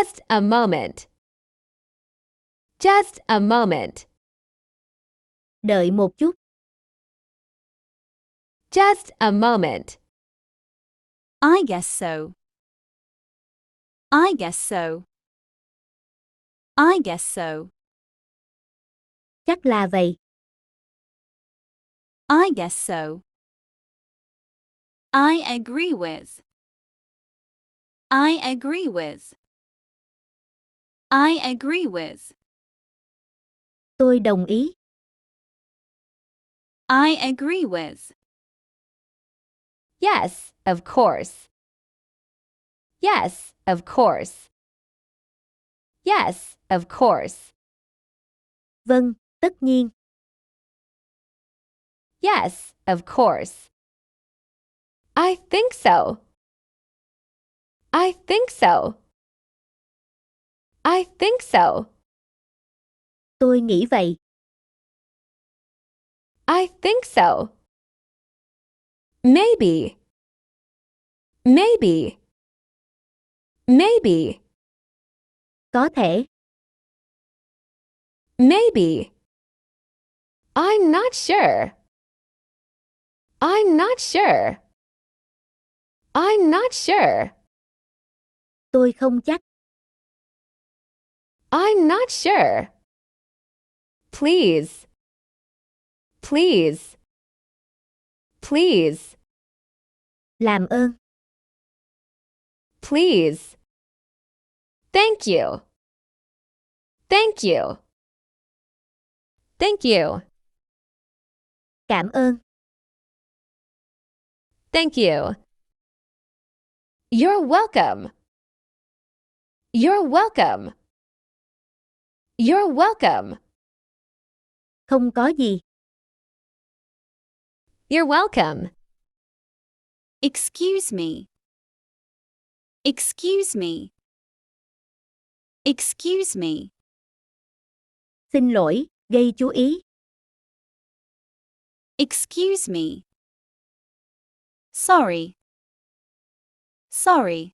Just a moment. Just a moment. Đợi một chút. Just a moment. I guess so. I guess so. I guess so. Chắc là vậy. I guess so. I agree with. I agree with. I agree with. Tôi đồng ý. I agree with. Yes, of course. Yes, of course. Yes, of course. Vâng, tất nhiên. Yes, of course. I think so. I think so. I think so. Tôi nghĩ vậy. I think so. Maybe. Maybe. Maybe. Có thể. Maybe. I'm not sure. I'm not sure. I'm not sure. Tôi không chắc. I'm not sure. Please. Please. Please. Làm ơn. Please. Thank you. Thank you. Thank you. Cảm ơn. Thank you. You're welcome. You're welcome. You're welcome. Không có gì. You're welcome. Excuse me. Excuse me. Excuse me. Xin lỗi, gây chú ý. Excuse me. Sorry. Sorry.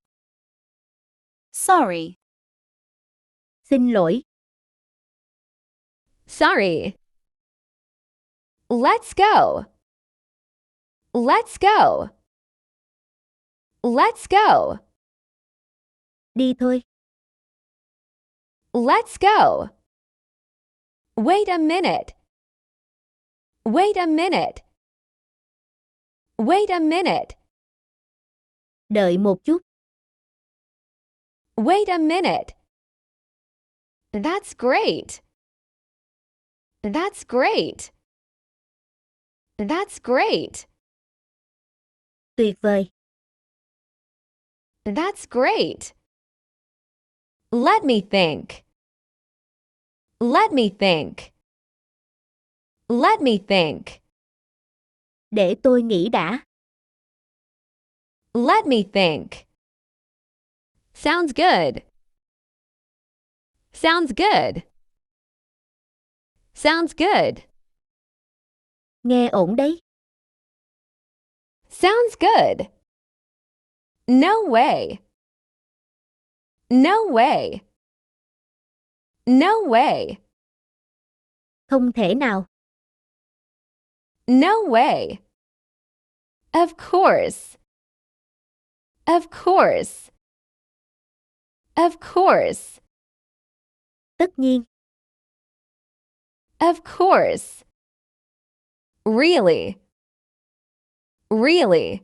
Sorry. Xin lỗi. Sorry. Let's go. Let's go. Let's go. Đi thôi. Let's go. Wait a minute. Wait a minute. Wait a minute. Đợi một chút. Wait a minute. That's great. That's great. That's great. Tuyệt vời. That's great. Let me think. Let me think. Let me think. Để tôi nghĩ đã. Let me think. Sounds good. Sounds good. Sounds good. Nghe ổn đấy. Sounds good. No way. No way. No way. Không thể nào. No way. Of course. Of course. Of course. Tất nhiên. Of course. Really. Really.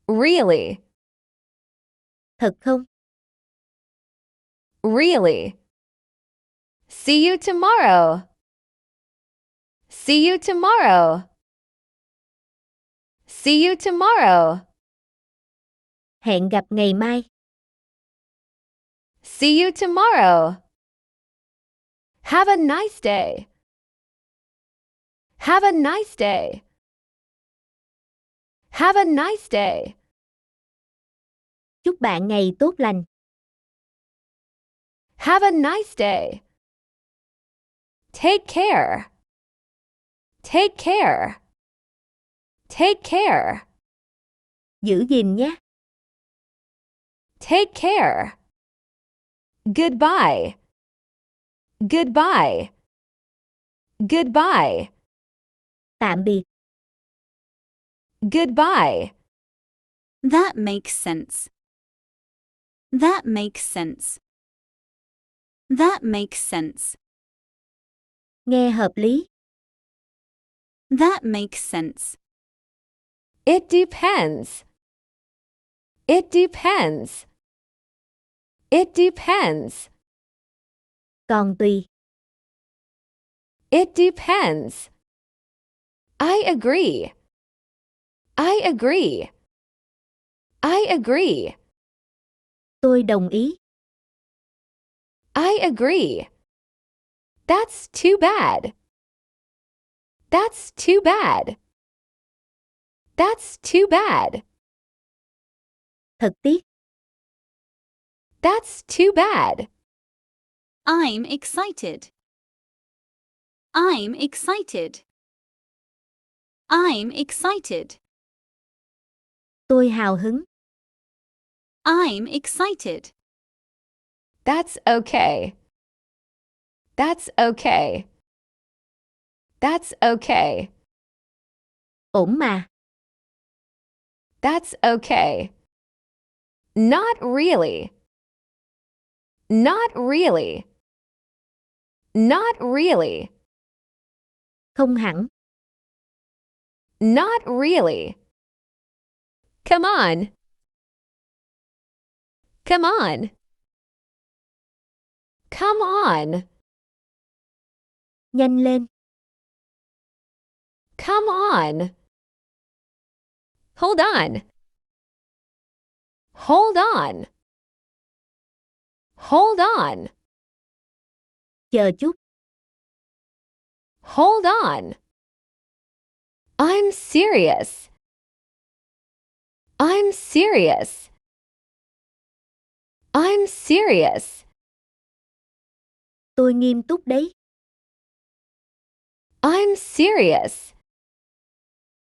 Really. Thật không? Really. See you tomorrow. See you tomorrow. See you tomorrow. Hẹn gặp ngày mai. See you tomorrow. Have a nice day. Have a nice day. Have a nice day. Chúc bạn ngày tốt lành. Have a nice day. Take care. Take care. Take care. Giữ gìn nhé. Take care. Goodbye. Goodbye. Goodbye. Tạm biệt. Goodbye. That makes sense. That makes sense. That makes sense. Nghe hợp lý. That makes sense. It depends. It depends. It depends. Còn tùy. It depends. I agree. I agree. I agree. Tôi đồng ý. I agree. That's too bad. That's too bad. That's too bad. Thật tiếc. That's too bad. I'm excited. I'm excited. I'm excited. Tôi hào hứng. I'm excited. That's okay. That's okay. That's okay. Ổn mà. That's okay. Not really. Not really. Not really. Không hẳn. Not really. Come on. Come on. Come on. Nhanh lên. Come on. Hold on. Hold on. Hold on. Chờ chút. Hold on. I'm serious. I'm serious. I'm serious. Tôi nghiêm túc đấy. I'm serious.